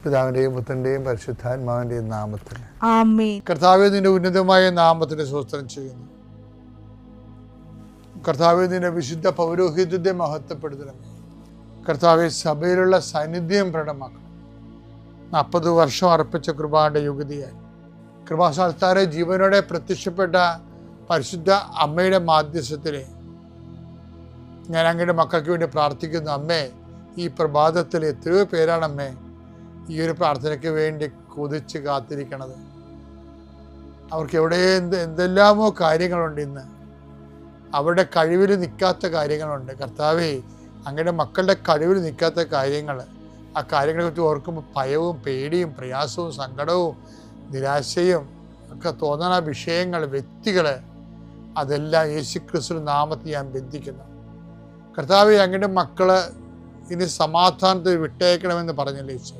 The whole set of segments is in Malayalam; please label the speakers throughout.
Speaker 1: പിതാവിന്റെയും പുത്രന്റെയും പരിശുദ്ധാത്മാവിന്റെയും നാമത്തിൽ
Speaker 2: ആമേൻ.
Speaker 1: കർത്താവേ, നിന്റെ ഉന്നതമായ നാമത്തിന് സ്തോത്രം ചെയ്യുന്നു. കർത്താവേ, നിന്റെ വിശുദ്ധ പൗരോഹിത്യത്തെ മഹത്വപ്പെടുത്തണമേ. കർത്താവെ, സഭയിലുള്ള സാന്നിധ്യം പ്രകടമാക്കണം. 40 വർഷം അർപ്പിച്ച കൃപാന്റെ യുഗതിയായി കൃപാസ്ഥാനത്താരെ ജീവനോടെ പ്രത്യക്ഷപ്പെട്ട പരിശുദ്ധ അമ്മയുടെ മാധ്യസ്ഥത്തിലെ ഞാൻ അങ്ങയുടെ മക്കൾക്ക് വേണ്ടി പ്രാർത്ഥിക്കുന്നു. അമ്മേ, ഈ പ്രഭാതത്തിൽ എത്രയോ പേരാണ് അമ്മേ ഈ ഒരു പ്രാർത്ഥനയ്ക്ക് വേണ്ടി കൊതിച്ച് കാത്തിരിക്കണത്. അവർക്ക് എവിടെ എന്തെല്ലാമോ കാര്യങ്ങളുണ്ട്. ഇന്ന് അവരുടെ കഴിവിൽ നിൽക്കാത്ത കാര്യങ്ങളുണ്ട്. കർത്താവേ, അങ്ങയുടെ മക്കളുടെ കഴിവിൽ നിൽക്കാത്ത കാര്യങ്ങൾ, ആ കാര്യങ്ങളെ കുറിച്ച് ഓർക്കുമ്പോൾ ഭയവും പേടിയും പ്രയാസവും സങ്കടവും നിരാശയും ഒക്കെ തോന്നുന്ന വിഷയങ്ങൾ, വ്യക്തികൾ, അതെല്ലാം യേശുക്രിസ്തു നാമത്തിൽ ഞാൻ ബന്ധിക്കുന്നു. കർത്താവേ, അങ്ങയുടെ മക്കള് ഇനി സമാധാനത്തിൽ വിട്ടേക്കണമെന്ന് പറഞ്ഞില്ലേ ഈശോ.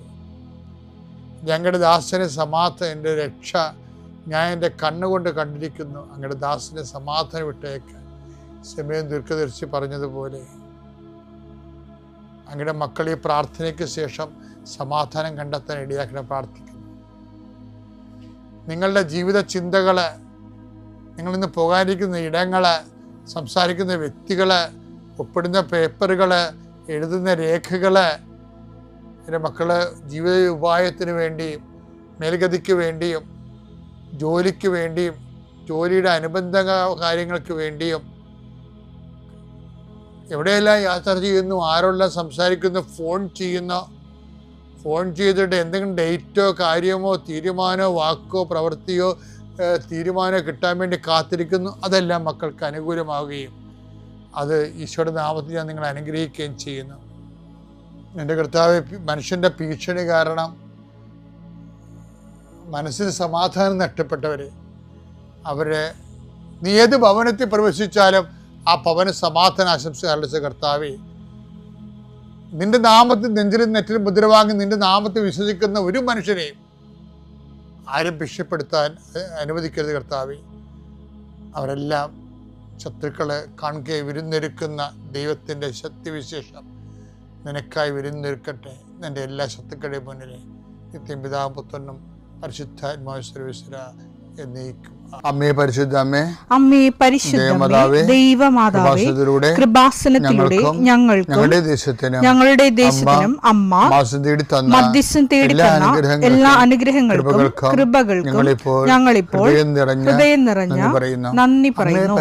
Speaker 1: ഞങ്ങളുടെ ദാസനെ എൻ്റെ രക്ഷ ഞാൻ എൻ്റെ കണ്ണുകൊണ്ട് കണ്ടിരിക്കുന്നു. അങ്ങയുടെ ദാസനെ സമാധാനം വിട്ടേക്കാൻ സമയം ദീർഘദർശി പറഞ്ഞതുപോലെ അങ്ങയുടെ മക്കൾ ഈ പ്രാർത്ഥനയ്ക്ക് ശേഷം സമാധാനം കണ്ടെത്താൻ ഇടയാക്കണം പ്രാർത്ഥിക്കുന്നു. നിങ്ങളുടെ ജീവിത ചിന്തകള്, നിങ്ങളിന്ന് പോകാനിരിക്കുന്ന ഇടങ്ങള്, സംസാരിക്കുന്ന വ്യക്തികള്, ഒപ്പിടുന്ന പേപ്പറുകള്, എഴുതുന്ന രേഖകള്, എൻ്റെ മക്കള് ജീവിത ഉപായത്തിന് വേണ്ടിയും മേൽഗതിക്ക് വേണ്ടിയും ജോലിക്ക് വേണ്ടിയും ജോലിയുടെ അനുബന്ധ കാര്യങ്ങൾക്ക് വേണ്ടിയും എവിടെയെല്ലാം യാത്ര ചെയ്യുന്നു, ആരോടെല്ലാം സംസാരിക്കുന്നു, ഫോൺ ചെയ്തിട്ട് എന്തെങ്കിലും ഡേറ്റോ കാര്യമോ തീരുമാനമോ വാക്കോ പ്രവൃത്തിയോ തീരുമാനമോ കിട്ടാൻ വേണ്ടി കാത്തിരിക്കുന്നു. അതെല്ലാം മക്കൾക്ക് അനുകൂലമാവുകയും അത് ഈശോയുടെ നാമത്തിൽ ഞാൻ നിങ്ങളെ അനുഗ്രഹിക്കുകയും ചെയ്യുന്നു. എൻ്റെ കർത്താവ്, മനുഷ്യൻ്റെ ഭീഷണി കാരണം മനസ്സിന് സമാധാനം നഷ്ടപ്പെട്ടവർ, അവരെ നീ ഏത് ഭവനത്തിൽ പ്രവേശിച്ചാലും ആ ഭവന സമാധാന ആശംസ അറിയിച്ച കർത്താവേ, നിന്റെ നാമത്തിൽ നെഞ്ചിലും നെറ്റിലും മുദ്ര വാങ്ങി നിന്റെ നാമത്തിൽ വിശ്വസിക്കുന്ന ഒരു മനുഷ്യനെയും ആരും ഭീഷണിപ്പെടുത്താൻ അനുവദിക്കരുത് കർത്താവേ. അവരെല്ലാം ശത്രുക്കളെ കാണുകയെ വിരുന്നൊരുക്കുന്ന ദൈവത്തിൻ്റെ ശക്തിവിശേഷം നിനക്കായി വിരുന്നൊരുക്കട്ടെ. എൻ്റെ എല്ലാ ശത്രുക്കളുടെ മുന്നിലെ നിത്യം പിതാവും പുത്രനും പരിശുദ്ധാത്മാവും സർവ്വേശ്വര എന്നേക്കും. അമ്മേ പരിശുദ്ധ അമ്മേ,
Speaker 2: അമ്മേ പരിശുദ്ധ ദൈവമാതാവേ, കൃപാസനത്തിലൂടെ ഞങ്ങളുടെ ദേശത്തിനും അമ്മ മധ്യസ്ഥം തേടി തന്ന എല്ലാ അനുഗ്രഹങ്ങൾക്കും കൃപകൾക്കും ഞങ്ങളിപ്പോൾ ഹൃദയം നിറഞ്ഞ നന്ദി പറയുന്നു.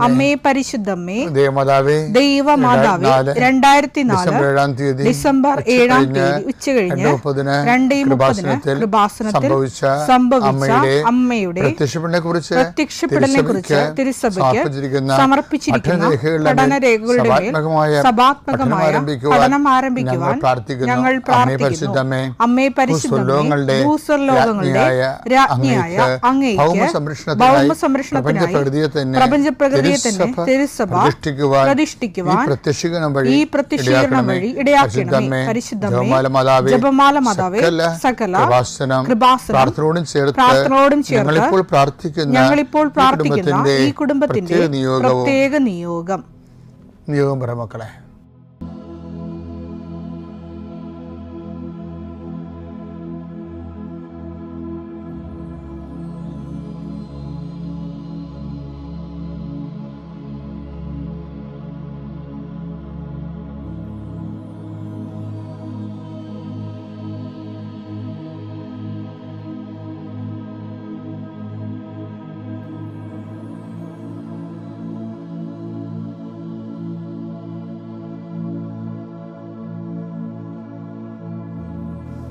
Speaker 2: അമ്മേ പരിശുദ്ധമ്മേ ദൈവമാതാവേ, 2004 ഡിസംബർ 7 ഉച്ചകഴിഞ്ഞ് 2:30 കൃപാസനത്തിൽ സംഭവിച്ച അമ്മയുടെ പ്രത്യക്ഷപ്പെടലിനെ കുറിച്ച് തിരുസഭയ്ക്ക് സമർപ്പിച്ചിരിക്കുന്ന പഠനരേഖകളുടെ മേൽ സഭാത്മകമായ പഠനം ആരംഭിക്കുവാൻ ഞങ്ങൾ പ്രാർത്ഥിക്കുന്നു. അമ്മേ പരിശുദ്ധമേ, ഭൂസ്വർലോകങ്ങളുടെ രാജ്ഞിയായ അങ്ങേയ്ക്ക് ഭൗമസംരക്ഷണത്തിനായി പ്രപഞ്ചപ്രകൃതിയെ തന്നെ തിരുസഭ പ്രതിഷ്ഠിക്കുവാൻ ഈ പ്രത്യക്ഷീകരണം വഴി ഇടയാക്കണമേ. പരിശുദ്ധമേ, ജപമാല മാതാവേ, സകല കൃപാസനം പ്രാർത്ഥനയോടും ചേർത്ത് ഞങ്ങളിപ്പോൾ പ്രാർത്ഥിക്കുന്ന ഈ കുടുംബത്തിന്റെ പ്രത്യേക നിയോഗം
Speaker 1: പറ മക്കളെ.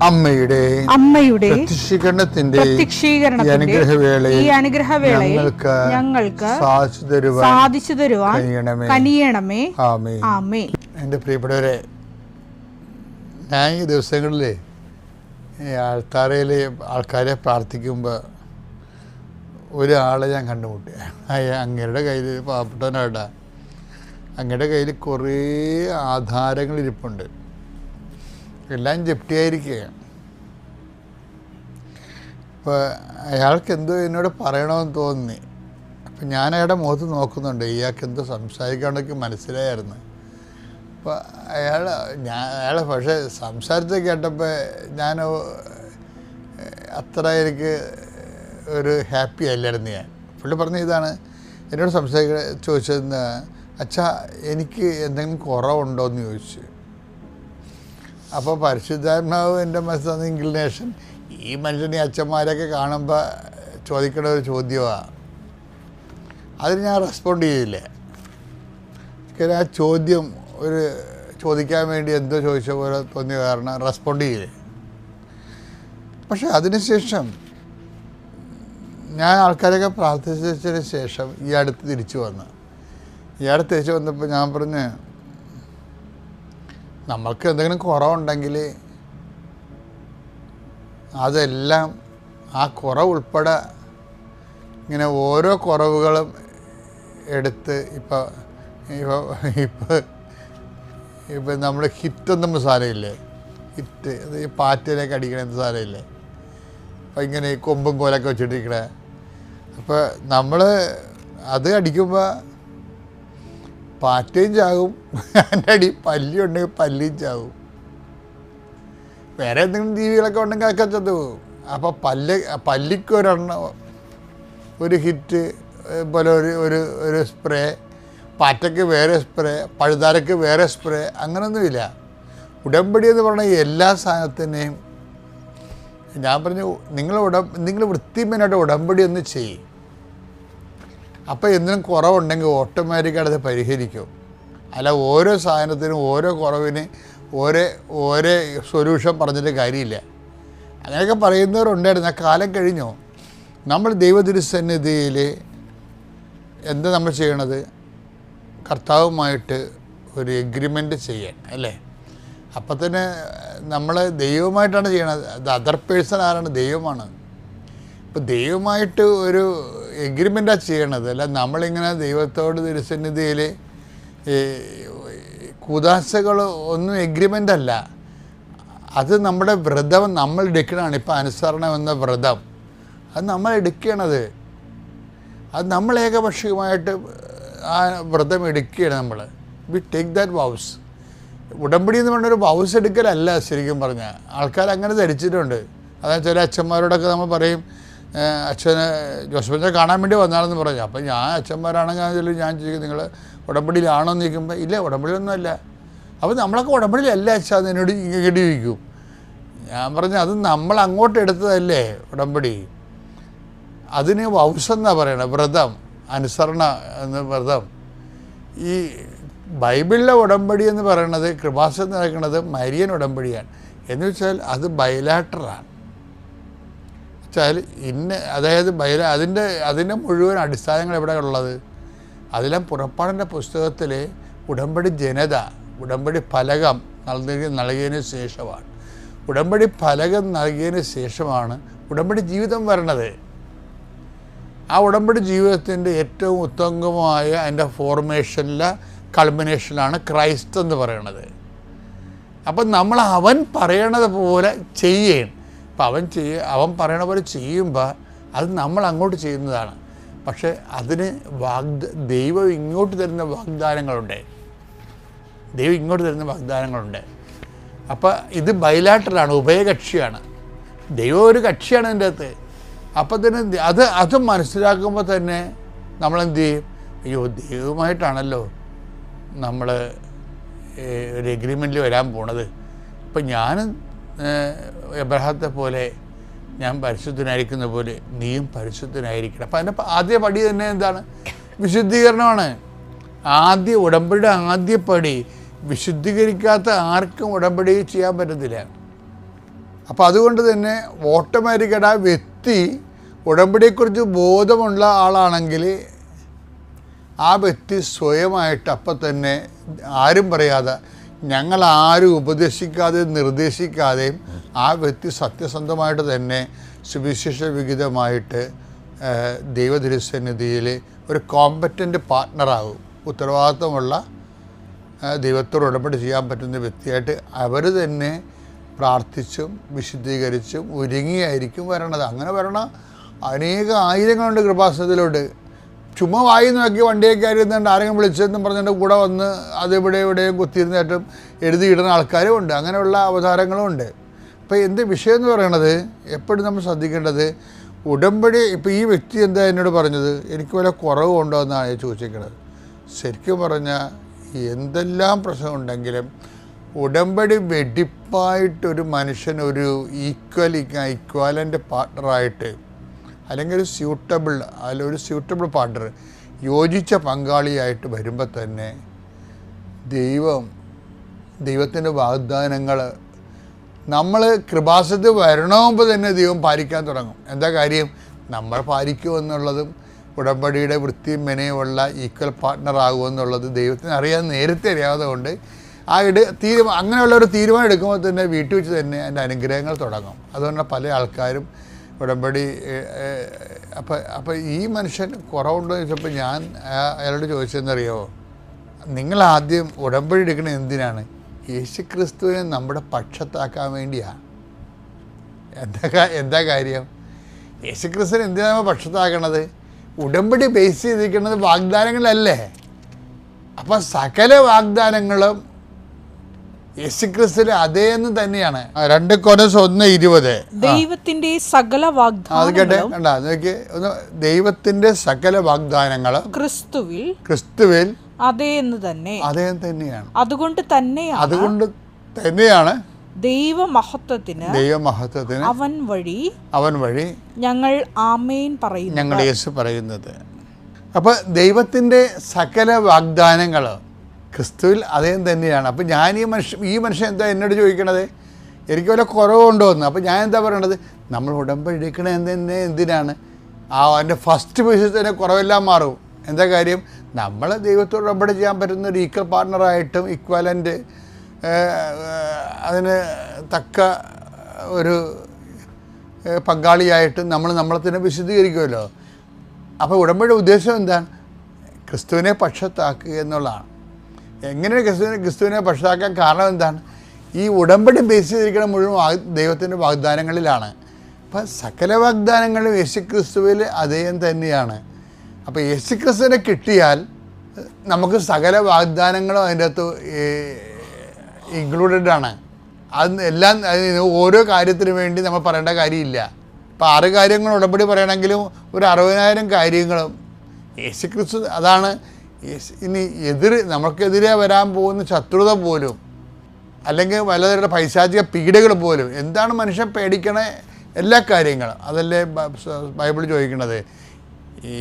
Speaker 2: അമ്മയുടെ
Speaker 1: പ്രത്യക്ഷീകരണത്തിന്റെ
Speaker 2: ഈ അനുഗ്രഹവേളയിൽ ഞങ്ങൾക്ക് സാധിച്ചു തരുവാൻ കനിയണമേ. ആമേൻ.
Speaker 1: എൻ്റെ പ്രിയപ്പെട്ടവരെ, ഞാൻ ഈ ദിവസങ്ങളിലെ ആൾത്താരയിലെ ആൾക്കാരെ പ്രാർത്ഥിക്കുമ്പോൾ ഒരാളെ ഞാൻ കണ്ടുമുട്ടിയ അങ്ങയുടെ കയ്യിൽ പാവപ്പെട്ടവനായിട്ടാ. അങ്ങയുടെ കയ്യിൽ കുറേ ആധാരങ്ങൾ ഇരിപ്പുണ്ട്, എല്ലാം ജപ്തിയായിരിക്കുകയാണ്. അപ്പോൾ അയാൾക്ക് എന്തോ എന്നോട് പറയണമെന്ന് തോന്നി. അപ്പം ഞാൻ അയാളുടെ മുഖത്ത് നോക്കുന്നുണ്ട്, ഇയാൾക്ക് എന്തോ സംസാരിക്കാണ്ടൊക്കെ മനസ്സിലായിരുന്നു. അപ്പോൾ അയാൾ പക്ഷേ സംസാരത്തിൽ കേട്ടപ്പോൾ ഞാൻ അത്ര എനിക്ക് ഒരു ഹാപ്പി അല്ലായിരുന്നു. ഞാൻ പുള്ളി പറഞ്ഞ ഇതാണ്, എന്നോട് ചോദിച്ചതെന്ന്, അച്ഛാ എനിക്ക് എന്തെങ്കിലും കുറവുണ്ടോ എന്ന് ചോദിച്ചു. അപ്പോൾ പരിശുദ്ധാത്മാവ് എൻ്റെ മനസ്സിൽ ഇൻക്ലിനേഷൻ, ഈ മനുഷ്യനെ അച്ഛന്മാരൊക്കെ കാണുമ്പോൾ ചോദിക്കേണ്ട ഒരു ചോദ്യമാണ്. അതിന് ഞാൻ റെസ്പോണ്ട് ചെയ്യില്ല. ആ ചോദ്യം ചോദിക്കാൻ വേണ്ടി എന്തോ ചോദിച്ച പോലെ തോന്നിയ കാരണം റെസ്പോണ്ട് ചെയ്യില്ല. പക്ഷെ അതിനുശേഷം ഞാൻ ആൾക്കാരൊക്കെ പ്രാർത്ഥിച്ചതിന് ശേഷം ഈ അടുത്ത് തിരിച്ചു വന്നപ്പോൾ ഞാൻ പറഞ്ഞ്, നമ്മൾക്ക് എന്തെങ്കിലും കുറവുണ്ടെങ്കിൽ അതെല്ലാം ആ കുറവുൾപ്പെടെ ഇങ്ങനെ ഓരോ കുറവുകളും എടുത്ത് ഇപ്പം നമ്മൾ ഹിറ്റൊന്നും സാധനമില്ലേ, ഹിറ്റ് അത് ഈ പാറ്റയിലേക്ക് അടിക്കണ സാധനമില്ലേ, അപ്പം ഇങ്ങനെ ഈ കൊമ്പും കോലൊക്കെ വെച്ചിട്ടിരിക്കണേ. അപ്പോൾ നമ്മൾ അത് അടിക്കുമ്പോൾ പാറ്റയും ചാകും, അതിൻ്റെ അടി പല്ലി ഉണ്ടെങ്കിൽ പല്ലിയും ചാകും, വേറെ എന്തെങ്കിലും ജീവികളൊക്കെ ഉണ്ടെങ്കിൽ അതൊക്കെ ചത്തു പോകും. അപ്പോൾ പല്ലിക്ക് ഒരു ഹിറ്റ് പോലെ ഒരു സ്പ്രേ, പാറ്റയ്ക്ക് വേറെ സ്പ്രേ, പഴുതാരയ്ക്ക് വേറെ സ്പ്രേ, അങ്ങനെയൊന്നുമില്ല. ഉടമ്പടി എന്ന് പറഞ്ഞാൽ എല്ലാ സാധനത്തിനെയും ഞാൻ പറഞ്ഞു, നിങ്ങൾ വൃത്തിമേനായിട്ട് ഉടമ്പടി ഒന്ന് ചെയ്യും. അപ്പോൾ എന്തിനും കുറവുണ്ടെങ്കിൽ ഓട്ടോമാറ്റിക്കായിട്ട് അത് പരിഹരിക്കും. അല്ല ഓരോ സാധനത്തിനും ഓരോ കുറവിന് ഓരോ സൊല്യൂഷൻ പറഞ്ഞിട്ട് കാര്യമില്ല. അങ്ങനെയൊക്കെ പറയുന്നവരുണ്ടായിരുന്നു. ആ കാലം കഴിഞ്ഞു. നമ്മൾ ദൈവതിരുസന്നിധിയിൽ എന്താ നമ്മൾ ചെയ്യണത്? കർത്താവുമായിട്ട് ഒരു എഗ്രിമെൻ്റ് ചെയ്യാൻ, അല്ലേ? അപ്പം തന്നെ നമ്മൾ ദൈവമായിട്ടാണ് ചെയ്യണത്. അത് അതർ പേഴ്സൺ ആരാണ്? ദൈവമാണ്. അപ്പോൾ ദൈവമായിട്ട് ഒരു എഗ്രിമെൻ്റാണ് ചെയ്യണത്. അല്ല നമ്മളിങ്ങനെ ദൈവത്തോട് തിരുസന്നിധിയിൽ കൂദാശകൾ ഒന്നും എഗ്രിമെൻ്റ് അല്ല. അത് നമ്മുടെ വ്രതം നമ്മൾ എടുക്കണതാണ്. ഇപ്പോൾ അനുസരണം എന്ന വ്രതം അത് നമ്മൾ എടുക്കണത്. അത് നമ്മൾ ഏകപക്ഷീയമായിട്ട് ആ വ്രതം എടുക്കുകയാണ്. We take that വൗസ്. ഉടമ്പടി എന്ന് പറഞ്ഞൊരു വൗസ് എടുക്കലല്ല ശരിക്കും പറഞ്ഞാൽ. ആൾക്കാർ അങ്ങനെ ധരിച്ചിട്ടുണ്ട്. അതായത് ചില അച്ഛന്മാരോടൊക്കെ നമ്മൾ പറയും, അച്ഛന് ജോസഫിനെ കാണാൻ വേണ്ടി വന്നാണെന്ന് പറഞ്ഞു. അപ്പം ഞാൻ അച്ഛന്മാരാണെങ്കിൽ ഞാൻ ചോദിക്കും, നിങ്ങൾ ഉടമ്പടിയിലാണോ എന്ന് ചോദിക്കുമ്പോൾ ഇല്ല, ഉടമ്പടിയിലൊന്നുമല്ല. അപ്പോൾ നമ്മളൊക്കെ ഉടമ്പടിയിലല്ല അച്ഛാ എന്ന് എന്നോട് ഇങ്ങോട്ട് ചോദിക്കും. ഞാൻ പറഞ്ഞു, അത് നമ്മൾ അങ്ങോട്ട് എടുത്തതല്ലേ ഉടമ്പടി. അതിന് വൗസെന്നാണ് പറയണത്, വ്രതം, അനുസരണ എന്ന വ്രതം. ഈ ബൈബിളിലെ ഉടമ്പടി എന്ന് പറയുന്നത്, കൃപാസനം നടക്കുന്നത് മരിയൻ ഉടമ്പടിയാണ്. എന്ന് വെച്ചാൽ അത് ബൈലാറ്ററാണ്. വെച്ചാൽ അതായത് അതിൻ്റെ മുഴുവൻ അടിസ്ഥാനങ്ങൾ എവിടെ ഉള്ളത്? അതിലെ പുറപ്പാടിൻ്റെ പുസ്തകത്തിൽ ഉടമ്പടി ജനത, ഉടമ്പടി ഫലകം നൽകിയതിന് ശേഷമാണ്. ഉടമ്പടി ഫലകം നൽകിയതിന് ശേഷമാണ് ഉടമ്പടി ജീവിതം വരണത്. ആ ഉടമ്പടി ജീവിതത്തിൻ്റെ ഏറ്റവും ഉത്തമമായ അതിൻ്റെ ഫോർമേഷനിലെ കൾമിനേഷനിലാണ് ക്രൈസ്റ്റ് എന്ന് പറയണത്. അപ്പം നമ്മൾ അവൻ പറയണത് പോലെ ചെയ്യണം. അപ്പം അവൻ പറയണ പോലെ ചെയ്യുമ്പോൾ അത് നമ്മൾ അങ്ങോട്ട് ചെയ്യുന്നതാണ്. പക്ഷേ അതിന് ദൈവം ഇങ്ങോട്ട് തരുന്ന വാഗ്ദാനങ്ങളുണ്ട്. അപ്പോൾ ഇത് ബൈലാറ്ററാണ്, ഉഭയകക്ഷിയാണ്. ദൈവം ഒരു കക്ഷിയാണ് ഇതിൻ്റെ അകത്ത്. അപ്പം തന്നെ അത് മനസ്സിലാക്കുമ്പോൾ തന്നെ നമ്മളെന്ത് ചെയ്യും? അയ്യോ, ദൈവമായിട്ടാണല്ലോ നമ്മൾ ഒരു എഗ്രിമെൻറ്റിൽ വരാൻ പോണത്. അപ്പം ഞാൻ എബ്രഹാത്തെ പോലെ ഞാൻ പരിശുദ്ധനായിരിക്കുന്ന പോലെ നീയും പരിശുദ്ധനായിരിക്കണം. അപ്പം അതിൻ്റെ ആദ്യ പടി തന്നെ എന്താണ്? വിശുദ്ധീകരണമാണ്. ഉടമ്പടിയുടെ ആദ്യ പടി. വിശുദ്ധീകരിക്കാത്ത ആർക്കും ഉടമ്പടി ചെയ്യാൻ പറ്റത്തില്ല. അപ്പോൾ അതുകൊണ്ട് തന്നെ ഓട്ടോമാറ്റിക്കായിട്ട് ആ വ്യക്തി ഉടമ്പടിയെക്കുറിച്ച് ബോധമുള്ള ആളാണെങ്കിൽ ആ വ്യക്തി സ്വയമായിട്ട് അപ്പം തന്നെ ആരും പറയാതെ, ഞങ്ങളാരും ഉപദേശിക്കാതെയും നിർദ്ദേശിക്കാതെയും ആ വ്യക്തി സത്യസന്ധമായിട്ട് തന്നെ സുവിശേഷ വിഹിതമായിട്ട് ദൈവതിരുസന്നിധിയിൽ ഒരു കോമ്പറ്റൻ്റ് പാർട്ട്ണറാകും. ഉത്തരവാദിത്വമുള്ള ദൈവത്തോട് ഉടമ്പടി ചെയ്യാൻ പറ്റുന്ന വ്യക്തിയായിട്ട് അവർ തന്നെ പ്രാർത്ഥിച്ചും വിശുദ്ധീകരിച്ചും ഒരുങ്ങിയായിരിക്കും വരണത്. അങ്ങനെ വരണ അനേക ആയിരങ്ങളുണ്ട് കൃപാസനത്തിലോട്ട്. ചുമ്മാ വായി നോക്കി വണ്ടിയൊക്കെ ആയിരുന്നുണ്ട് ആരെങ്കിലും വിളിച്ചെന്നും പറഞ്ഞിട്ട് കൂടെ വന്ന് അതിവിടെ ഇവിടെയും കുത്തിയിരുന്നിട്ടും എഴുതിയിടുന്ന ആൾക്കാരും ഉണ്ട്. അങ്ങനെയുള്ള അവതാരങ്ങളും ഉണ്ട്. അപ്പോൾ എന്ത് വിഷയം എന്ന് പറയണത്, എപ്പോഴും നമ്മൾ ശ്രദ്ധിക്കേണ്ടത്, ഉടമ്പടി ഇപ്പോൾ ഈ വ്യക്തി എന്താ എന്നോട് പറഞ്ഞത്, എനിക്ക് വല്ല കുറവുണ്ടോ എന്നാണ് ചോദിച്ചിരിക്കുന്നത്. ശരിക്കും പറഞ്ഞാൽ എന്തെല്ലാം പ്രശ്നമുണ്ടെങ്കിലും ഉടമ്പടി വെടിപ്പായിട്ടൊരു മനുഷ്യൻ ഒരു ഈക്വലൻ്റ് പാർട്ട്ണറായിട്ട്, അല്ലെങ്കിൽ ഒരു സ്യൂട്ടബിൾ പാർട്ട്ണർ, യോജിച്ച പങ്കാളിയായിട്ട് വരുമ്പോൾ തന്നെ ദൈവത്തിൻ്റെ വാഗ്ദാനങ്ങൾ നമ്മൾ കൃപാസനത്തിൽ വരണമെങ്കിൽ തന്നെ ദൈവം പാലിക്കാൻ തുടങ്ങും. എന്താ കാര്യം, നമ്മൾ പാലിക്കുമെന്നുള്ളതും ഉടമ്പടിയുടെ വൃത്തിയും മെനയുമുള്ള ഈക്വൽ പാർട്ട്ണർ ആകുമെന്നുള്ളത് ദൈവത്തിന് നേരത്തെ അറിയാവുന്നത് കൊണ്ട് അങ്ങനെയുള്ള ഒരു തീരുമാനം എടുക്കുമ്പോൾ തന്നെ വീട്ടിൽ വെച്ച് തന്നെ അതിൻ്റെ അനുഗ്രഹങ്ങൾ തുടങ്ങും. അതുകൊണ്ട് പല ആൾക്കാരും ഉടമ്പടി അപ്പോൾ ഈ മനുഷ്യൻ കുറവുണ്ടോ എന്ന് ചോദിച്ചപ്പോൾ ഞാൻ അയാളോട് ചോദിച്ചതെന്നറിയാമോ, നിങ്ങളാദ്യം ഉടമ്പടി എടുക്കുന്നത് എന്തിനാണ്? യേശുക്രിസ്തുവിനെ നമ്മുടെ പക്ഷത്താക്കാൻ വേണ്ടിയാണ്. എന്താ കാര്യം? യേശുക്രിസ്തുവിനെ എന്തിനാണ് നമ്മൾ പക്ഷത്താക്കണത്? ഉടമ്പടി ബേസ് ചെയ്തിരിക്കുന്നത് വാഗ്ദാനങ്ങളല്ലേ. അപ്പം സകല വാഗ്ദാനങ്ങളും യേശുക്രിസ്തുവിന്റെ അതേന്ന് തന്നെയാണ്. 2 കൊരിന്ത്യർ 1:20
Speaker 2: ദൈവത്തിന്റെ സകല വാഗ്ദാനങ്ങളും
Speaker 1: ദൈവത്തിന്റെ സകല വാഗ്ദാനങ്ങളും ക്രിസ്തുവിൽ
Speaker 2: അതേന്ന്
Speaker 1: തന്നെയാണ്.
Speaker 2: അതുകൊണ്ട്
Speaker 1: തന്നെയാണ്
Speaker 2: ദൈവമഹത്വത്തിന് അവൻ വഴി ഞങ്ങൾ ആമേൻ പറയുന്നു,
Speaker 1: ഞങ്ങൾ യേശു പറയുന്നത്. അപ്പൊ ദൈവത്തിന്റെ സകല വാഗ്ദാനങ്ങൾ ക്രിസ്തുവിൽ അദ്ദേഹം തന്നെയാണ്. അപ്പം ഞാൻ ഈ മനുഷ്യൻ എന്താ എന്നോട് ചോദിക്കണത്, എനിക്ക് വല്ല കുറവുണ്ടോ എന്ന്. അപ്പം ഞാൻ എന്താ പറയണത്, നമ്മൾ ഉടമ്പടി എടുക്കണത് എന്തിനാണ്? അതിൻ്റെ ഫസ്റ്റ് ബേസിസ് തന്നെ കുറവെല്ലാം മാറും. എന്താ കാര്യം, നമ്മൾ ദൈവത്തോട് ഉടമ്പടി ചെയ്യാൻ പറ്റുന്ന ഒരു ഈക്വൽ പാർട്ട്ണറായിട്ടും ഇക്വലൻ്റ് അതിന് തക്ക ഒരു പങ്കാളിയായിട്ടും നമ്മളെ തന്നെ വിശദീകരിക്കുമല്ലോ. അപ്പോൾ ഉടമ്പടിയുടെ ഉദ്ദേശം എന്താണ്? ക്രിസ്തുവിനെ പക്ഷത്താക്കുക എന്നുള്ളതാണ്. എങ്ങനെ ക്രിസ്തുവിനെ പക്ഷത്താക്കാൻ കാരണം എന്താണ്? ഈ ഉടമ്പടി ബേസ് ചെയ്തിരിക്കുന്ന മുഴുവൻ ദൈവത്തിൻ്റെ വാഗ്ദാനങ്ങളിലാണ്. അപ്പം സകല വാഗ്ദാനങ്ങളും യേശുക്രിസ്തുവിൽ അദ്ദേഹം തന്നെയാണ്. അപ്പോൾ യേശുക്രിസ്തുവിനെ കിട്ടിയാൽ നമുക്ക് സകല വാഗ്ദാനങ്ങളും അതിൻ്റെ അകത്ത് ഇൻക്ലൂഡഡ് ആണ്. അത് എല്ലാം ഓരോ കാര്യത്തിന് വേണ്ടി നമ്മൾ പറയേണ്ട കാര്യമില്ല. ഇപ്പോൾ 6 കാര്യങ്ങൾ ഉടമ്പടി പറയണമെങ്കിലും ഒരു 60,000 കാര്യങ്ങളും യേശുക്രിസ്തു. അതാണ് ഇനി നമുക്കെതിരെ വരാൻ പോകുന്ന ശത്രുത പോലും, അല്ലെങ്കിൽ പലതരം പൈശാചിക പീഡകൾ പോലും, എന്താണ് മനുഷ്യൻ പേടിക്കണ എല്ലാ കാര്യങ്ങളും അതല്ലേ ബൈബിൾ ചോദിക്കുന്നത്. ഈ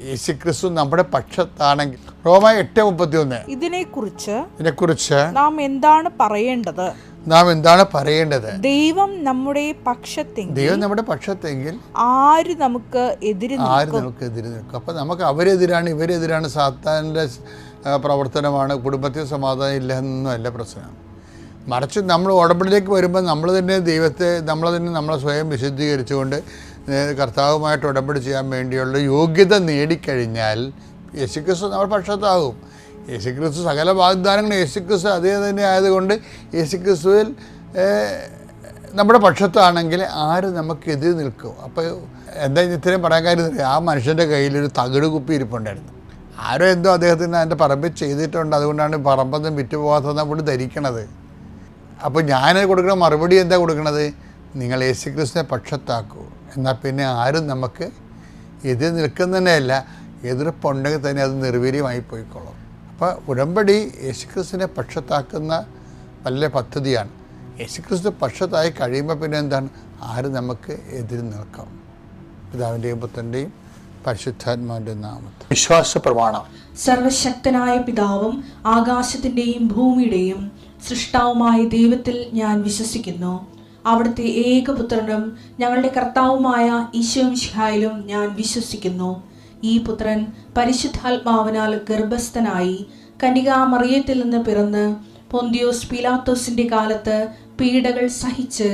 Speaker 1: യേശുക്രിസ്തു നമ്മുടെ പക്ഷത്താണെങ്കിൽ റോമർ 8:31 ഇതിനെക്കുറിച്ച് നാം എന്താണ് പറയേണ്ടത്? ദൈവം നമ്മുടെ പക്ഷത്തെങ്കിൽ ആര് നമുക്ക് എതിര് നിൽക്കും? അപ്പം നമുക്ക് അവരെതിരാണ്, ഇവരെതിരാണ്, സാത്താൻ്റെ പ്രവർത്തനമാണ്, കുടുംബത്തിൽ സമാധാനം ഇല്ല എന്നല്ല പ്രശ്നം. മറിച്ച് നമ്മൾ ഉടമ്പടിയിലേക്ക് വരുമ്പോൾ നമ്മൾ തന്നെ നമ്മളെ സ്വയം വിശുദ്ധീകരിച്ചുകൊണ്ട് കർത്താവുമായിട്ട് ഉടമ്പടി ചെയ്യാൻ വേണ്ടിയുള്ള യോഗ്യത നേടിക്കഴിഞ്ഞാൽ യേശുക്രിസ്തു നമ്മുടെ പക്ഷത്താകും. യേശുക്രിസ്തു സകല വാഗ്ദാനങ്ങളും യേശുക്രിസ്തു അതേ തന്നെ ആയതുകൊണ്ട് യേശുക്രിസ്തുവിൽ നമ്മുടെ പക്ഷത്താണെങ്കിൽ ആര് നമുക്കെതിരെ നിൽക്കും? അപ്പോൾ എന്താ ഇത്രയും പറയാൻ കാര്യം, ആ മനുഷ്യൻ്റെ കയ്യിലൊരു തകിട് കുപ്പി ഇരിപ്പുണ്ടായിരുന്നു. ആരോ എന്തോ അദ്ദേഹത്തിന് അതിൻ്റെ പറമ്പിൽ ചെയ്തിട്ടുണ്ട്, അതുകൊണ്ടാണ് പറമ്പൊന്നും വിറ്റുപോകാത്തതെന്ന് നമ്മൾ ധരിക്കണത്. അപ്പോൾ ഞാൻ കൊടുക്കുന്ന മറുപടി എന്താ കൊടുക്കണത്? നിങ്ങൾ യേശുക്രിസ്തുവിനെ പക്ഷത്താക്കൂ, എന്നാൽ പിന്നെ ആരും നമുക്ക് എതിർ നിൽക്കുന്നതന്നെയല്ല, എതിർപ്പുണ്ടെങ്കിൽ തന്നെ അത് നിർവീര്യമായി പോയിക്കോളും. അപ്പോൾ ഉടമ്പടി യേശുക്രിസ്തുവിനെ പക്ഷത്താക്കുന്ന വലിയ പദ്ധതിയാണ്. യേശുക്രിസ്തു പക്ഷത്തായി കഴിയുമ്പോൾ പിന്നെ എന്താണ്? ആരും നമുക്ക് എതിര് നിൽക്കാം. പിതാവിൻ്റെയും പുത്രൻ്റെയും പരിശുദ്ധാത്മാവിൻ്റെ നാമത്തിൽ വിശ്വാസ പ്രമാണം.
Speaker 2: സർവശക്തനായ പിതാവും ആകാശത്തിൻ്റെയും ഭൂമിയുടെയും സൃഷ്ടാവുമായ ദൈവത്തിൽ ഞാൻ വിശ്വസിക്കുന്നു. അവിടുത്തെ ഏകപുത്രനും ഞങ്ങളുടെ കർത്താവുമായ ഈശോ മിശിഹായിലും ഞാൻ വിശ്വസിക്കുന്നു. ഈ പുത്രൻ പരിശുദ്ധാത്മാവിനാൽ ഗർഭസ്ഥനായി കന്യകാമറിയത്തിൽ നിന്ന് പിറന്ന് പൊന്തിയോസ് പീലാത്തോസിന്റെ കാലത്ത് പീഡകൾ സഹിച്ച്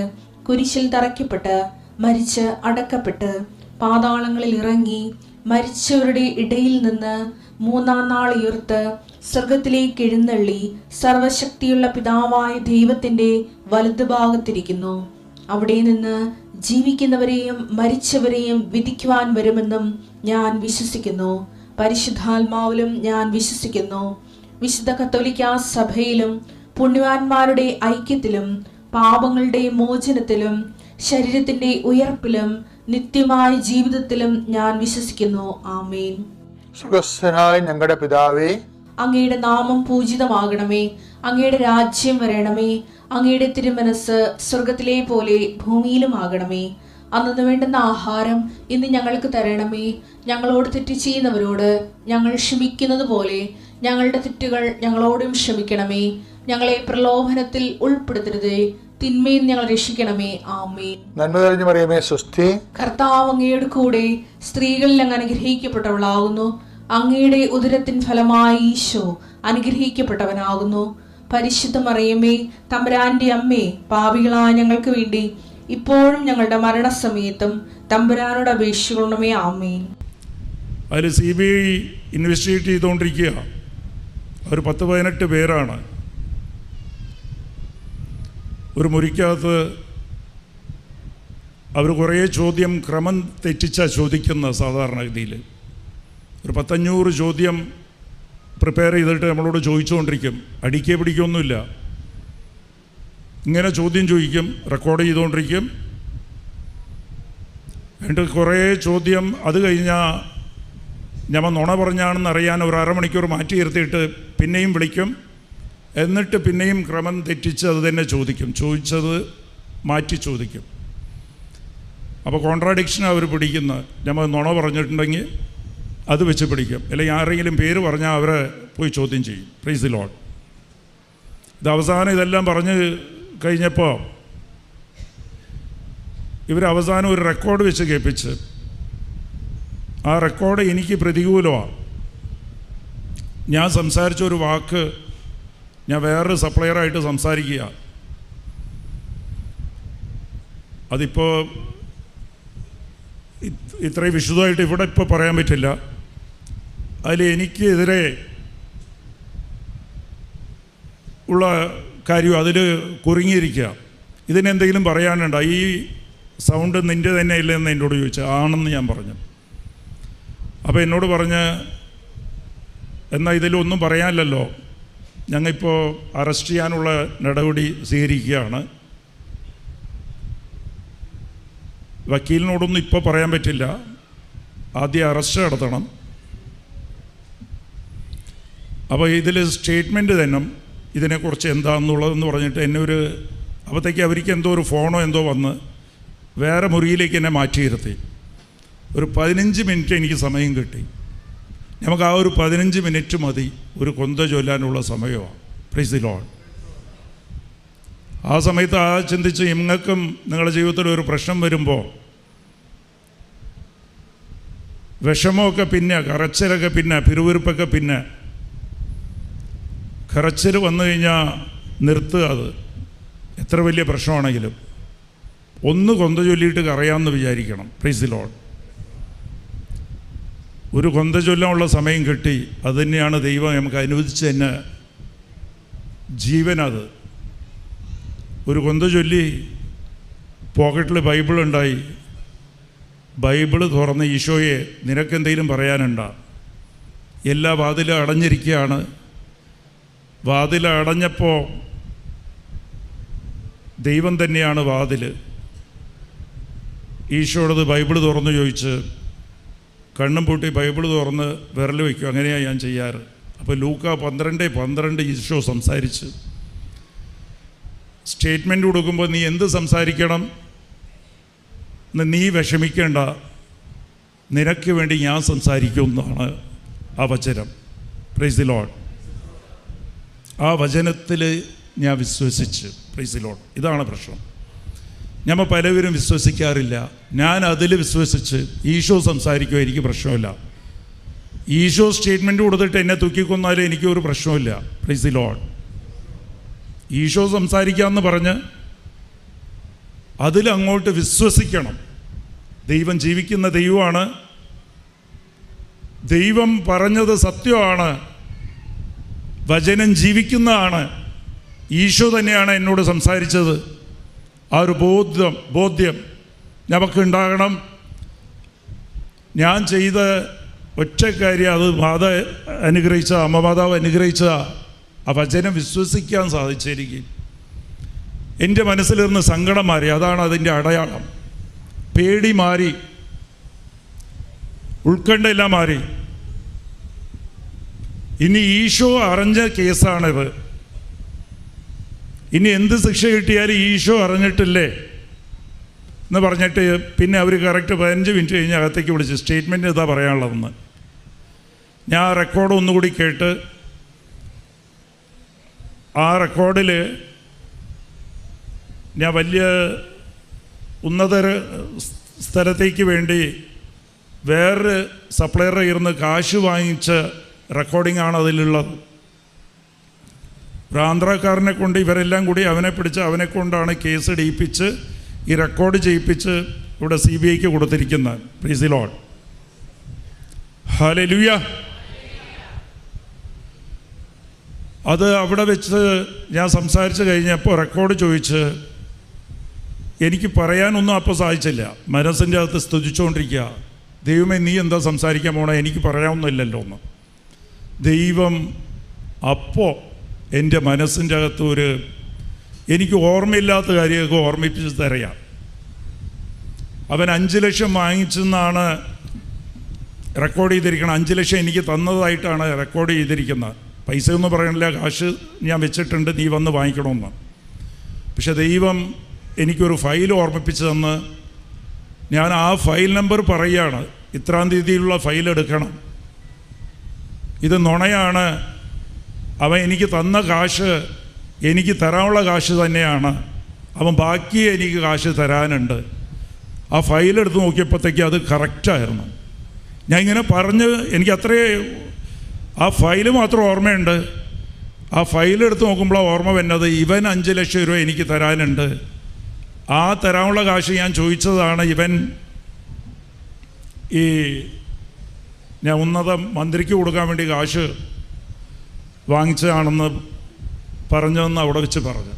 Speaker 2: കുരിശിൽ തറയ്ക്കപ്പെട്ട് മരിച്ച് അടക്കപ്പെട്ട് പാതാളങ്ങളിൽ ഇറങ്ങി മരിച്ചവരുടെ ഇടയിൽ നിന്ന് 3-ാം നാൾ ഉയർത്ത് സ്വർഗത്തിലേക്ക് എഴുന്നള്ളി സർവശക്തിയുള്ള പിതാവായ ദൈവത്തിന്റെ വലതുഭാഗത്തിരിക്കുന്നു. അവിടെ നിന്ന് ജീവിക്കുന്നവരെയും മരിച്ചവരെയും വിധിക്കുവാൻ വരുമെന്നും ഞാൻ വിശ്വസിക്കുന്നു. പരിശുദ്ധാത്മാവിലും ഞാൻ വിശ്വസിക്കുന്നു. വിശുദ്ധ കത്തോലിക്കാ സഭയിലും പുണ്യവാന്മാരുടെ ഐക്യത്തിലും പാപങ്ങളുടെ മോചനത്തിലും ശരീരത്തിന്റെ ഉയർപ്പിലും നിത്യമായ ജീവിതത്തിലും ഞാൻ വിശ്വസിക്കുന്നു. ആമേൻ.
Speaker 1: സുഖസ്ഥനായ ഞങ്ങളുടെ പിതാവേ,
Speaker 2: അങ്ങയുടെ നാമം പൂജിതമാകണമേ. അങ്ങയുടെ രാജ്യം വരണമേ. അങ്ങയുടെ തിരുമനസ് സ്വർഗത്തിലെ പോലെ ഭൂമിയിലും ആകണമേ. അന്നു വേണ്ടുന്ന ആഹാരം ഇന്ന് ഞങ്ങൾക്ക് തരണമേ. ഞങ്ങളോട് തെറ്റ് ചെയ്യുന്നവരോട് ഞങ്ങൾ ക്ഷമിക്കുന്നത് പോലെ ഞങ്ങളുടെ തെറ്റുകൾ ഞങ്ങളോടും ക്ഷമിക്കണമേ. ഞങ്ങളെ പ്രലോഭനത്തിൽ ഉൾപ്പെടുത്തരുതേ, തിന്മയിൽ ഞങ്ങൾ രക്ഷിക്കണമേ. ആമേൻ.
Speaker 1: നന്മ നിറഞ്ഞ മറിയമേ, സ്വസ്തി.
Speaker 2: കർത്താവ് അങ്ങയുടെ കൂടെ സ്ത്രീകളിൽ അങ്ങ് അനുഗ്രഹിക്കപ്പെട്ടവളാകുന്നു. അങ്ങയുടെ ഉദരത്തിൻ ഫലമായി ഈശോ അനുഗ്രഹിക്കപ്പെട്ടവനാകുന്നു. പരിശുദ്ധ മറിയമേ, തമ്പുരാന്റെ അമ്മേ, പാപികളായ ഞങ്ങൾക്ക് വേണ്ടി ഇപ്പോഴും ഞങ്ങളുടെ മരണസമയത്തും തമ്പുരാനോട് അപേക്ഷിക്കണമേ. ആമേൻ.
Speaker 3: അതിൽ CBI ഇൻവെസ്റ്റിഗേറ്റ് ചെയ്തുകൊണ്ടിരിക്കുക. അവർ 10-18 പേരാണ്. ഒരു മുറിക്കകത്ത് അവർ കുറേ ചോദ്യം ക്രമം തെറ്റിച്ചാണ് ചോദിക്കുന്ന. സാധാരണഗതിയിൽ ഒരു 500 ചോദ്യം പ്രിപ്പയർ ചെയ്തിട്ട് നമ്മളോട് ചോദിച്ചുകൊണ്ടിരിക്കും. അടിക്കേ പിടിക്കൊന്നുമില്ല. ഇങ്ങനെ ചോദ്യം ചോദിക്കും, റെക്കോർഡ് ചെയ്തുകൊണ്ടിരിക്കും. എന്നിട്ട് കുറേ ചോദ്യം അത് കഴിഞ്ഞാൽ ഞമ്മ നുണ പറഞ്ഞാണെന്ന് അറിയാൻ ഒരു അരമണിക്കൂർ മാറ്റി നിർത്തിയിട്ട് പിന്നെയും വിളിക്കും. എന്നിട്ട് പിന്നെയും ക്രമം തെറ്റിച്ച് അത് തന്നെ ചോദിക്കും. ചോദിച്ചത് മാറ്റി ചോദിക്കും. അപ്പോൾ കോൺട്രാഡിക്ഷൻ അവർ പിടിക്കുന്ന. ഞമ്മ നുണ പറഞ്ഞിട്ടുണ്ടെങ്കിൽ അത് വെച്ച് പിടിക്കും. അല്ലെങ്കിൽ ആരെങ്കിലും പേര് പറഞ്ഞാൽ അവരെ പോയി ചോദ്യം ചെയ്യും. Price the Lord. ഇത് അവസാനം ഇതെല്ലാം പറഞ്ഞ് കഴിഞ്ഞപ്പോൾ ഇവർ അവസാനം ഒരു റെക്കോർഡ് വെച്ച് കേൾപ്പിച്ച്, ആ റെക്കോർഡ് എനിക്ക് പ്രതികൂലമാണ്. ഞാൻ സംസാരിച്ച ഒരു വാക്ക് ഞാൻ വേറൊരു സപ്ലയറായിട്ട് സംസാരിക്കുക. അതിപ്പോൾ ഇത്രയും വിശദമായിട്ട് ഇവിടെ ഇപ്പോൾ പറയാൻ പറ്റില്ല. അതിൽ എനിക്കെതിരെ ഉള്ള കാര്യം അതിൽ കുരുങ്ങിയിരിക്കുക. ഇതിനെന്തെങ്കിലും പറയാനുണ്ടോ? ഈ സൗണ്ട് നിൻ്റെ തന്നെ ഇല്ലെന്ന് എന്നോട് ചോദിച്ചാൽ ആണെന്ന് ഞാൻ പറഞ്ഞു. അപ്പോൾ എന്നോട് പറഞ്ഞ്, എന്നാൽ ഇതിലൊന്നും പറയാനില്ലല്ലോ, ഞങ്ങളിപ്പോൾ അറസ്റ്റ് ചെയ്യാനുള്ള നടപടി സ്വീകരിക്കുകയാണ്. വക്കീലിനോടൊന്നും ഇപ്പോൾ പറയാൻ പറ്റില്ല, ആദ്യം അറസ്റ്റ് നടത്തണം. അപ്പോൾ ഇതിൽ സ്റ്റേറ്റ്മെൻറ്റ് തന്നെ ഇതിനെക്കുറിച്ച് എന്താണെന്നുള്ളതെന്ന് പറഞ്ഞിട്ട് എന്നെ അപ്പോഴത്തേക്ക് അവർക്ക് എന്തോ ഒരു ഫോണോ എന്തോ വന്ന് വേറെ മുറിയിലേക്ക് എന്നെ മാറ്റിയിരുത്തി. ഒരു 15 മിനിറ്റ് എനിക്ക് സമയം കിട്ടി. നമുക്ക് ആ ഒരു 15 മിനിറ്റ് മതി ഒരു കൊന്ത ചൊല്ലാനുള്ള സമയമാണ്. Price the Lord. ആ സമയത്ത് ചിന്തിച്ച്, നിങ്ങൾക്കും നിങ്ങളുടെ ജീവിതത്തിൽ ഒരു പ്രശ്നം വരുമ്പോൾ വിഷമമൊക്കെ പിന്നെ, കരച്ചിലൊക്കെ പിന്നെ, പിറുവിറുപ്പൊക്കെ പിന്നെ, കരച്ചിൽ വന്നു കഴിഞ്ഞാൽ നിർത്തുക. അത് എത്ര വലിയ പ്രശ്നമാണെങ്കിലും ഒന്ന് കൊന്ത ചൊല്ലിയിട്ട് കരയാമെന്ന് വിചാരിക്കണം. Price the Lord. ഒരു കൊന്ത ചൊല്ലാനുള്ള സമയം കിട്ടി. അതുതന്നെയാണ് ദൈവം നമുക്ക് അനുവദിച്ച് തന്നെ ജീവനത്. ഒരു കൊന്ത ചൊല്ലി പോക്കറ്റിൽ ബൈബിളുണ്ടായി. ബൈബിള് തുറന്ന് ഈശോയെ നിനക്കെന്തെങ്കിലും പറയാനുണ്ടോ? എല്ലാ വാതിലും അടഞ്ഞിരിക്കുകയാണ്. വാതിൽ അടഞ്ഞപ്പോൾ ദൈവം തന്നെയാണ് വാതിൽ. ഈശോടത് ബൈബിള് തുറന്ന് ചോദിച്ച് കണ്ണും പൂട്ടി ബൈബിൾ തുറന്ന് വിരൽ വയ്ക്കും. അങ്ങനെയാണ് ഞാൻ ചെയ്യാറ്. അപ്പോൾ ലൂക്ക 12:12 ഈശോ സംസാരിച്ച് സ്റ്റേറ്റ്മെൻറ്റ് കൊടുക്കുമ്പോൾ, നീ എന്ത് സംസാരിക്കണം, നീ വിഷമിക്കേണ്ട, നിനക്ക് വേണ്ടി ഞാൻ സംസാരിക്കും എന്നാണ് ആ വചനം. Price the Lord. ആ വചനത്തിൽ ഞാൻ വിശ്വസിച്ച്. Price the Lord. ഇതാണ് പ്രശ്നം. ഞമ്മ പലവരും വിശ്വസിക്കാറില്ല. ഞാൻ അതിൽ വിശ്വസിച്ച് ഈശോ സംസാരിക്കുമോ, എനിക്ക് പ്രശ്നമില്ല. ഈശോ സ്റ്റേറ്റ്മെൻറ്റ് കൊടുത്തിട്ട് എന്നെ തൂക്കിക്കൊന്നാലും എനിക്കൊരു പ്രശ്നമില്ല. Praise the lord. ഈശോ സംസാരിക്കാമെന്ന് പറഞ്ഞ് അതിലങ്ങോട്ട് വിശ്വസിക്കണം. ദൈവം ജീവിക്കുന്ന ദൈവമാണ്. ദൈവം പറഞ്ഞത് സത്യമാണ്. വചനം ജീവിക്കുന്നതാണ്. ഈശോ തന്നെയാണ് എന്നോട് സംസാരിച്ചത്. ആ ഒരു ബോധ്യം നമുക്കുണ്ടാകണം. ഞാൻ ചെയ്ത ഒറ്റ കാര്യം, അത് അനുഗ്രഹിച്ച അമ്മമാതാവ് അനുഗ്രഹിച്ച ആ വചനം വിശ്വസിക്കാൻ സാധിച്ചിരിക്കും. എൻ്റെ മനസ്സിലിരുന്ന് സങ്കടം മാറി. അതാണ് അതിൻ്റെ അടയാളം. പേടി മാറി, ഉത്കണ്ഠയെല്ലാം മാറി. ഇനി ഈശോ അറിഞ്ഞ കേസാണിത്. ഇനി എന്ത് ശിക്ഷ കിട്ടിയാലും ഈശോ അറിഞ്ഞിട്ടില്ലേ എന്ന് പറഞ്ഞിട്ട് പിന്നെ അവർ കറക്റ്റ് 15 മിനിറ്റ് കഴിഞ്ഞ് അകത്തേക്ക് വിളിച്ച് സ്റ്റേറ്റ്മെൻറ്റ് ഇതാ പറയാനുള്ളതെന്ന്. ഞാൻ റെക്കോർഡ് ഒന്നുകൂടി കേട്ട് ആ റെക്കോർഡിൽ ഞാൻ വലിയ ഉന്നത സ്ഥലത്തേക്ക് വേണ്ടി വേറൊരു സപ്ലയറുടെ ഇരുന്ന് കാശ് വാങ്ങിച്ച റെക്കോർഡിംഗ് ആണ് അതിലുള്ളത്. ഒരു ആന്ധ്രാക്കാരനെ കൊണ്ട് ഇവരെല്ലാം കൂടി അവനെ പിടിച്ച് അവനെ കൊണ്ടാണ് കേസ് ഇടിയിപ്പിച്ച് ഈ റെക്കോർഡ് ചെയ്യിപ്പിച്ച് ഇവിടെ CBIക്ക് കൊടുത്തിരിക്കുന്നത്. Price the Lord. ഹല്ലേലൂയ. അത് അവിടെ വെച്ച് ഞാൻ സംസാരിച്ച് കഴിഞ്ഞപ്പോൾ റെക്കോർഡ് ചോദിച്ച് എനിക്ക് പറയാനൊന്നും അപ്പോൾ സാധിച്ചില്ല. മനസ്സിൻ്റെ അകത്ത് സ്തുതിച്ചുകൊണ്ടിരിക്കുക, ദൈവമേ നീ എന്താ സംസാരിക്കാൻ പോണേ, എനിക്ക് പറയാനൊന്നുമില്ലല്ലോ എന്ന്. ദൈവം അപ്പോൾ എൻ്റെ മനസ്സിൻ്റെ അകത്ത് എനിക്ക് ഓർമ്മയില്ലാത്ത കാര്യമൊക്കെ ഓർമ്മിപ്പിച്ച് തരാം. അവൻ 5 ലക്ഷം വാങ്ങിച്ചെന്നാണ് റെക്കോർഡ് ചെയ്തിരിക്കുന്നത്. 5 ലക്ഷം എനിക്ക് തന്നതായിട്ടാണ് റെക്കോർഡ് ചെയ്തിരിക്കുന്നത്. പൈസയൊന്നും പറയണില്ല, കാശ് ഞാൻ വെച്ചിട്ടുണ്ട്, നീ വന്ന് വാങ്ങിക്കണമെന്ന്. പക്ഷെ ദൈവം എനിക്കൊരു ഫയൽ ഓർമ്മിപ്പിച്ച് തന്ന് ഞാൻ ആ ഫയൽ നമ്പർ പറയുകയാണ്, ഇത്രാം തീയതിയിലുള്ള ഫയൽ എടുക്കണം, ഇത് നുണയാണ്, അവൻ എനിക്ക് തന്ന കാശ് എനിക്ക് തരാനുള്ള കാശ് തന്നെയാണ്, അവൻ ബാക്കി എനിക്ക് കാശ് തരാനുണ്ട്. ആ ഫയലെടുത്ത് നോക്കിയപ്പോഴത്തേക്ക് അത് കറക്റ്റായിരുന്നു. ഞാൻ ഇങ്ങനെ പറഞ്ഞ് എനിക്ക് ആ ഫയൽ മാത്രം ഓർമ്മയുണ്ട്. ആ ഫയലെടുത്ത് നോക്കുമ്പോഴാണ് ഓർമ്മ വരുന്നത്, ഇവൻ 5 ലക്ഷം രൂപ എനിക്ക് തരാനുണ്ട്, ആ തരാനുള്ള കാശ് ഞാൻ ചോദിച്ചതാണ്, ഇവൻ ഞാൻ ഉന്നത മന്ത്രിക്ക് കൊടുക്കാൻ വേണ്ടി കാശ് വാങ്ങിച്ചതാണെന്ന് പറഞ്ഞതെന്ന് അവിടെ വെച്ച് പറഞ്ഞു.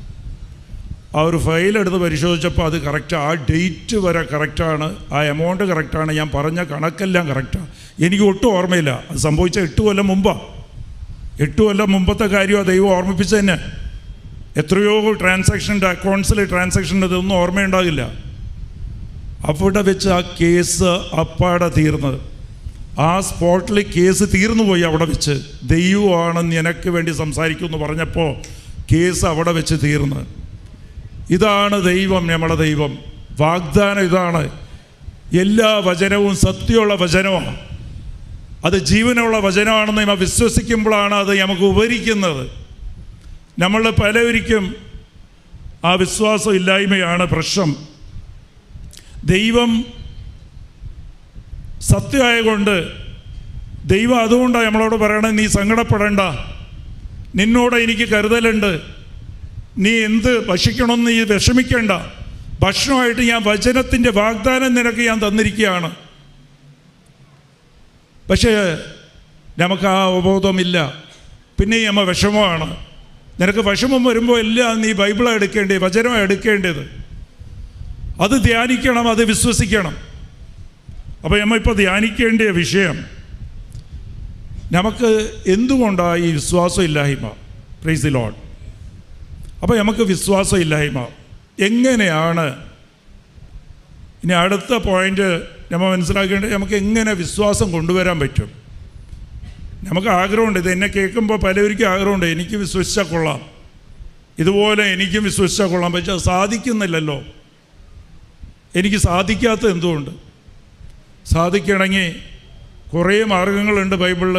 Speaker 3: ആ ഒരു ഫയലെടുത്ത് പരിശോധിച്ചപ്പോൾ അത് കറക്റ്റ്, ആ ഡേറ്റ് വരെ കറക്റ്റാണ്, ആ എമൗണ്ട് കറക്റ്റാണ്, ഞാൻ പറഞ്ഞ കണക്കെല്ലാം കറക്റ്റാണ്. എനിക്ക് ഒട്ടും ഓർമ്മയില്ല. അത് സംഭവിച്ച 8 കൊല്ലം മുമ്പാണ്. 8 കൊല്ലം മുമ്പത്തെ കാര്യമാണ് ദൈവം ഓർമ്മിപ്പിച്ച് തന്നെ. എത്രയോ ട്രാൻസാക്ഷൻ്റെ അക്കൗണ്ട്സിൽ ട്രാൻസാക്ഷൻ ഇതൊന്നും ഓർമ്മയുണ്ടാകില്ല. അവിടെ വെച്ച് ആ കേസ് അപ്പാടെ തീർന്നത്. ആ സ്പോട്ടിൽ കേസ് തീർന്നു പോയി. അവിടെ വെച്ച് ദൈവമാണ് നിനക്ക് വേണ്ടി സംസാരിക്കുമെന്ന് പറഞ്ഞപ്പോൾ കേസ് അവിടെ വെച്ച് തീർന്ന്. ഇതാണ് ദൈവം, നമ്മുടെ ദൈവം. വാഗ്ദാനം ഇതാണ്. എല്ലാ വചനവും സത്യമുള്ള വചനമാണ്. അത് ജീവനുള്ള വചനമാണെന്ന് നമ്മൾ വിശ്വസിക്കുമ്പോഴാണ് അത് നമുക്ക് ഉപകരിക്കുന്നത്. നമ്മൾ പലവരിക്കും ആ വിശ്വാസം ഇല്ലായ്മയാണ് പ്രശ്നം. ദൈവം സത്യമായതുകൊണ്ട് ദൈവം അതുകൊണ്ടാണ് നമ്മളോട് പറയണത്, നീ സങ്കടപ്പെടേണ്ട, നിന്നോട് എനിക്ക് കരുതലുണ്ട്, നീ എന്ത് ഭക്ഷിക്കണമെന്ന് നീ വിഷമിക്കേണ്ട, ഭക്ഷണമായിട്ട് ഞാൻ വചനത്തിൻ്റെ വാഗ്ദാനം നിനക്ക് ഞാൻ തന്നിരിക്കുകയാണ്. പക്ഷേ നമുക്ക് ആ അവബോധമില്ല. പിന്നെ നമ്മൾ വിഷമമാണ്. നിനക്ക് വിഷമം വരുമ്പോൾ എല്ലാം നീ ബൈബിളാണ് എടുക്കേണ്ടത്, വചനമാണ് എടുക്കേണ്ടത്. അത് ധ്യാനിക്കണം, അത് വിശ്വസിക്കണം. അപ്പോൾ നമ്മളിപ്പോൾ ധ്യാനിക്കേണ്ട വിഷയം, നമുക്ക് എന്തുകൊണ്ടാണ് ഈ വിശ്വാസം ഇല്ലായ്മ? Price the lord. അപ്പോൾ നമുക്ക് വിശ്വാസം ഇല്ലായ്മ എങ്ങനെയാണ്? ഇനി അടുത്ത പോയിൻ്റ് നമ്മൾ മനസ്സിലാക്കേണ്ടത്, നമുക്ക് എങ്ങനെ വിശ്വാസം കൊണ്ടുവരാൻ പറ്റും? നമുക്ക് ആഗ്രഹമുണ്ട്, ഇത് എന്നെ കേൾക്കുമ്പോൾ പലവർക്കും ആഗ്രഹമുണ്ട്, എനിക്ക് വിശ്വസിച്ചാൽ കൊള്ളാം, ഇതുപോലെ എനിക്കും വിശ്വസിച്ചാൽ കൊള്ളാം. പക്ഷെ അത് സാധിക്കുന്നില്ലല്ലോ. എനിക്ക് സാധിക്കാത്ത എന്തുകൊണ്ട്? സാധിക്കണമെങ്കിൽ കുറേ മാർഗങ്ങളുണ്ട് ബൈബിളിൽ.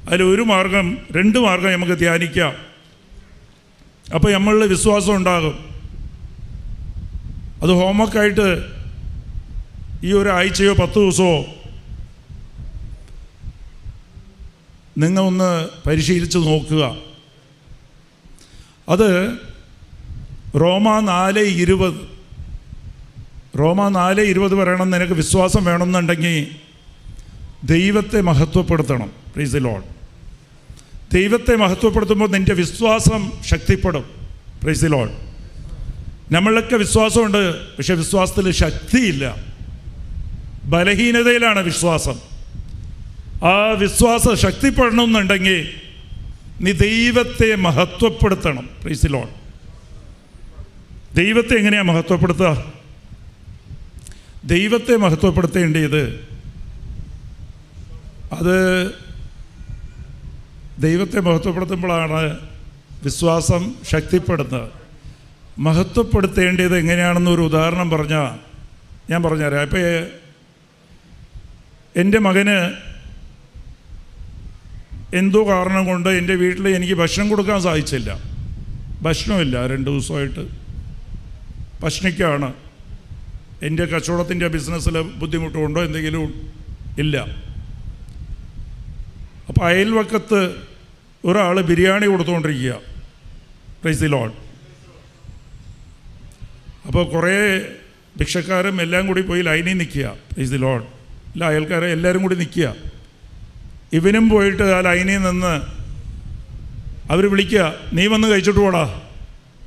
Speaker 3: അതിലൊരു മാർഗം, 2 മാർഗം നമുക്ക് ധ്യാനിക്കാം. അപ്പോൾ നമ്മളിൽ വിശ്വാസം ഉണ്ടാകും. അത് ഹോംവർക്കായിട്ട് ഈ ഒരാഴ്ചയോ 10 ദിവസമോ നിങ്ങൾ ഒന്ന് പരിശീലിച്ച് നോക്കുക. അത് റോമാ 4:20 പറയണം, നിനക്ക് വിശ്വാസം വേണമെന്നുണ്ടെങ്കിൽ ദൈവത്തെ മഹത്വപ്പെടുത്തണം. Price the Lord. ദൈവത്തെ മഹത്വപ്പെടുത്തുമ്പോൾ നിൻ്റെ വിശ്വാസം ശക്തിപ്പെടും. Price the Lord. നമ്മളൊക്കെ വിശ്വാസമുണ്ട്, പക്ഷെ വിശ്വാസത്തിൽ ശക്തിയില്ല, ബലഹീനതയിലാണ് വിശ്വാസം. ആ വിശ്വാസം ശക്തിപ്പെടണമെന്നുണ്ടെങ്കിൽ നീ ദൈവത്തെ മഹത്വപ്പെടുത്തണം. Price the Lord. ദൈവത്തെ എങ്ങനെയാണ് മഹത്വപ്പെടുത്തുക? ദൈവത്തെ മഹത്വപ്പെടുത്തേണ്ടത് അത് ദൈവത്തെ മഹത്വപ്പെടുത്തുമ്പോഴാണ് വിശ്വാസം ശക്തിപ്പെടുന്നത്. മഹത്വപ്പെടുത്തേണ്ടത് എങ്ങനെയാണെന്നൊരു ഉദാഹരണം ഞാൻ പറഞ്ഞുതരാം. ഇപ്പോൾ എൻ്റെ മകന് എന്തോ കാരണം കൊണ്ട് എൻ്റെ വീട്ടിൽ എനിക്ക് ഭക്ഷണം കൊടുക്കാൻ സാധിച്ചില്ല. ഭക്ഷണമില്ല, 2 ദിവസമായിട്ട് ഭക്ഷണിക്കാണ്. എൻ്റെ കച്ചവടത്തിൻ്റെ ബിസിനസ്സിൽ ബുദ്ധിമുട്ടുണ്ടോ എന്തെങ്കിലും ഇല്ല. അപ്പോൾ അയൽവക്കത്ത് ഒരാൾ ബിരിയാണി കൊടുത്തുകൊണ്ടിരിക്കുക. Praise the lord. അപ്പോൾ കുറേ ഭിക്ഷക്കാരും എല്ലാം കൂടി പോയി ലൈനിൽ നിൽക്കുക. Praise the lord. എല്ലാ അയൽക്കാരെ എല്ലാവരും കൂടി നിൽക്കുക. ഇവനും പോയിട്ട് ആ ലൈനിൽ നിന്ന് അവർ വിളിക്കുക, നീ വന്ന് കഴിച്ചിട്ട് പോടാ.